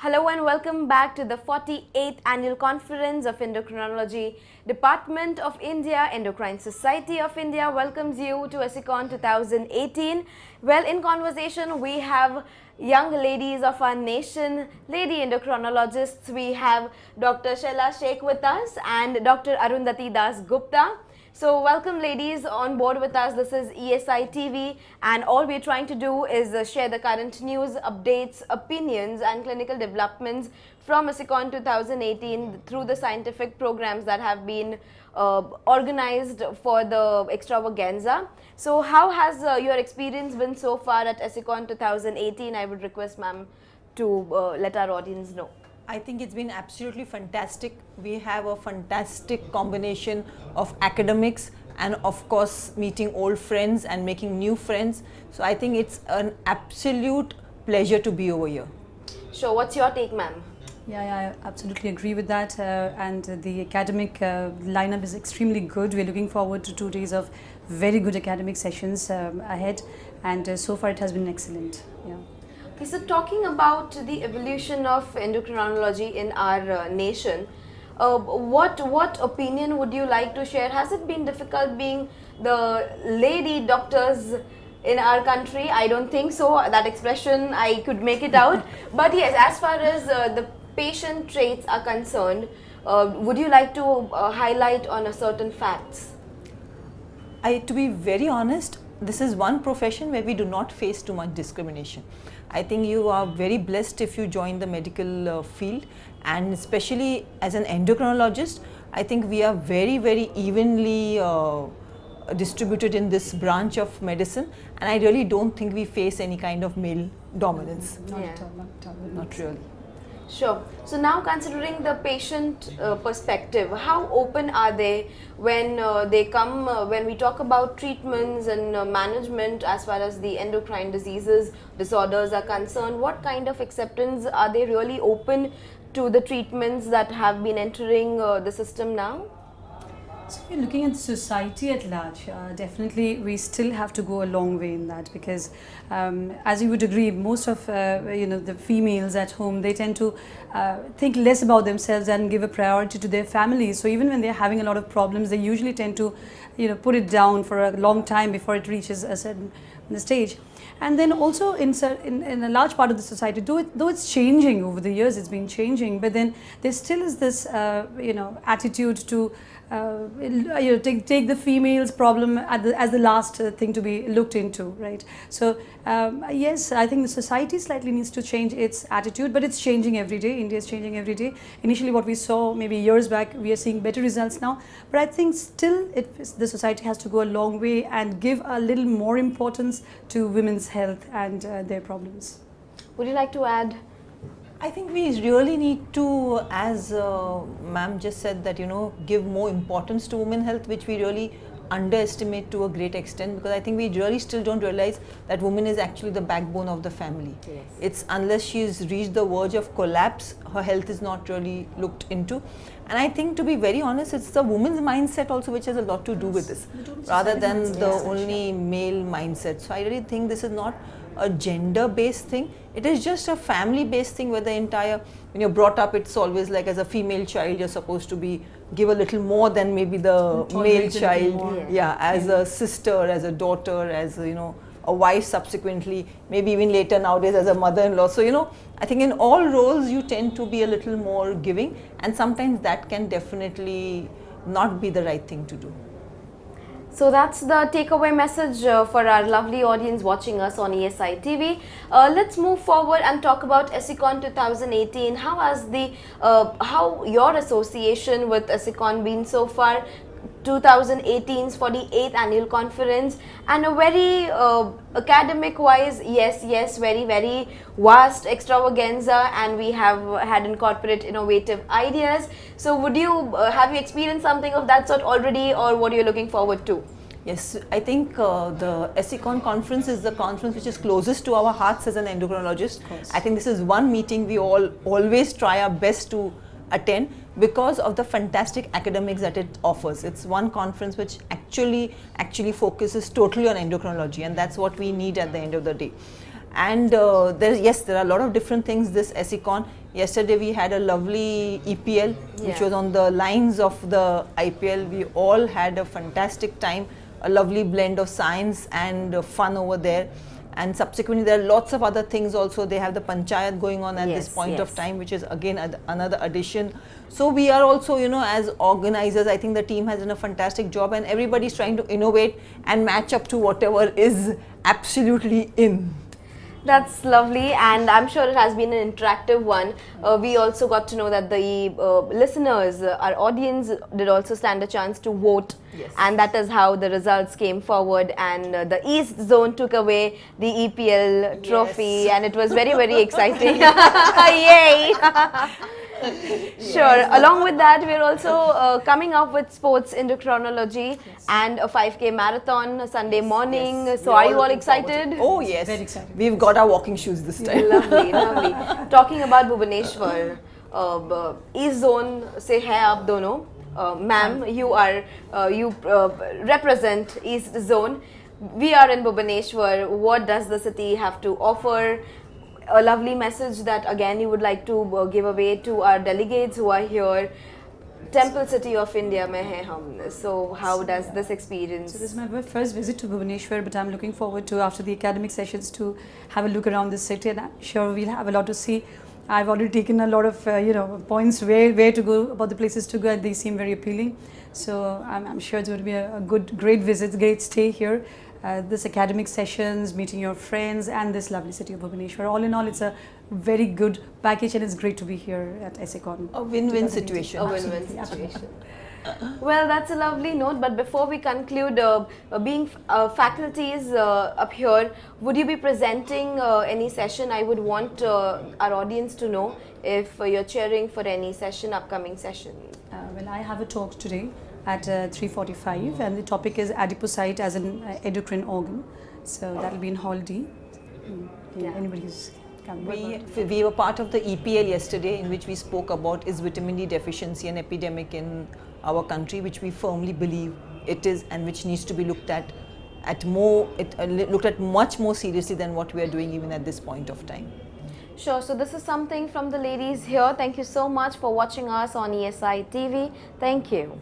Hello and welcome back to the 48th Annual Conference of Endocrinology. Department of India, Endocrine Society of India welcomes you to ESICON 2018. Well, in conversation we have young ladies of our nation, lady endocrinologists. We have Dr. Shehla Sheikh with us and Dr. Arundhati Das Gupta. So welcome ladies on board with us. This is ESI TV and all we're trying to do is share the current news, updates, opinions and clinical developments from ESICON 2018 through the scientific programs that have been organized for the extravaganza. So how has your experience been so far at ESICON 2018? I would request ma'am to let our audience know. I think it's been absolutely fantastic. We have a fantastic combination of academics and of course meeting old friends and making new friends. So I think it's an absolute pleasure to be over here. Sure, what's your take, ma'am? Yeah, I absolutely agree with that. And the academic lineup is extremely good. We're looking forward to 2 days of very good academic sessions ahead, and so far it has been excellent. Yeah. Okay, so talking about the evolution of endocrinology in our nation, what opinion would you like to share? Has it been difficult being the lady doctors in our country? I don't think so. That expression I could make it out. But yes, as far as the patient traits are concerned, would you like to highlight on a certain facts? To be very honest, this is one profession where we do not face too much discrimination. I think you are very blessed if you join the medical field, and especially as an endocrinologist, I think we are very, very evenly distributed in this branch of medicine, and I really don't think we face any kind of male dominance. Not at all, not at all. Not really. Sure. So now considering the patient perspective, how open are they when they come, when we talk about treatments and management as far as the endocrine diseases, disorders are concerned? What kind of acceptance are they really open to the treatments that have been entering the system now? So if you're looking at society at large, definitely we still have to go a long way in that, because as you would agree, most of the females at home, they tend to think less about themselves and give a priority to their families. So even when they're having a lot of problems, they usually tend to put it down for a long time before it reaches a certain stage. And then also in a large part of the society, though it's changing over the years, it's been changing, but then there still is this attitude to take the female's problem as the last thing to be looked into, right? So yes, I think the society slightly needs to change its attitude, but it's changing every day. India is changing every day. Initially what we saw maybe years back, we are seeing better results now, but I think still the society has to go a long way and give a little more importance to women's health and their problems. Would you like to add? I think we really need to, as ma'am just said, that give more importance to women health, which we really underestimate to a great extent, because I think we really still don't realize that woman is actually the backbone of the family. Yes. It's unless she's reached the verge of collapse, her health is not really looked into. And I think, to be very honest, it's the woman's mindset also which has a lot to do with this, rather than the only male mindset. So I really think this is not a gender-based thing. It is just a family-based thing, where the entire, when you're brought up, it's always like as a female child, you're supposed to give a little more than maybe the male child. Yeah, as a sister, as a daughter, as a wife subsequently, maybe even later nowadays as a mother-in-law. So I think in all roles you tend to be a little more giving, and sometimes that can definitely not be the right thing to do. So that's the takeaway message for our lovely audience watching us on ESI TV. Let's move forward and talk about ESICON 2018. How has how your association with ESICON been so far? 2018's 48th annual conference, and a very academic wise, yes, very, very vast extravaganza, and we have had incorporate innovative ideas. So would you have you experienced something of that sort already, or what are you looking forward to? Yes, I think the ESICON conference is the conference which is closest to our hearts as an endocrinologist. I think this is one meeting we all always try our best to attend, because of the fantastic academics that it offers. It's one conference which actually focuses totally on endocrinology, and that's what we need at the end of the day. And there are a lot of different things this SECon. Yesterday we had a lovely EPL, which Yeah. was on the lines of the IPL. We all had a fantastic time, a lovely blend of science and fun over there. And subsequently there are lots of other things also. They have the panchayat going on at this Yes, point of yes. time, which is again another addition. So we are also, as organizers, I think the team has done a fantastic job, and everybody's trying to innovate and match up to whatever is absolutely in. That's lovely, and I'm sure it has been an interactive one. We also got to know that the listeners, our audience, did also stand a chance to vote, Yes. and that is how the results came forward. And the East Zone took away the EPL trophy, and it was very, very exciting. Yay! Sure. Along with that, we're also coming up with sports endocrinology and a 5K marathon Sunday morning. Yes. So, We're are you all looking forward to excited? it. Oh yes, Very excited. We've got our walking shoes this time. Lovely, lovely. Talking about Bhubaneswar, East Zone से है आप दोनों. Ma'am, you represent East Zone. We are in Bhubaneswar. What does the city have to offer? A lovely message that again you would like to give away to our delegates who are here. Temple City of India mein hai hum. So how does this experience? So this is my first visit to Bhubaneswar, but I'm looking forward to, after the academic sessions, to have a look around the city, and I'm sure we'll have a lot to see. I've already taken a lot of points where to go, about the places to go, and they seem very appealing. So I'm sure it's going to be a great visit, great stay here. This academic sessions, meeting your friends, and this lovely city of Bhubaneswar. All in all, it's a very good package, and it's great to be here at SECon. A win-win situation. A win-win Absolutely. situation. Well, that's a lovely note. But before we conclude, being faculties up here, would you be presenting any session? I would want our audience to know if you're chairing for any session, upcoming session. Well, I have a talk today at 3:45, and the topic is adipocyte as an endocrine organ. So that will be in Hall D. Yeah. Anybody who's coming. We were part of the EPL yesterday, in which we spoke about is vitamin D deficiency an epidemic in our country, which we firmly believe it is, and which needs to be looked at much more seriously than what we are doing even at this point of time. Sure. So this is something from the ladies here. Thank you so much for watching us on ESI TV. Thank you.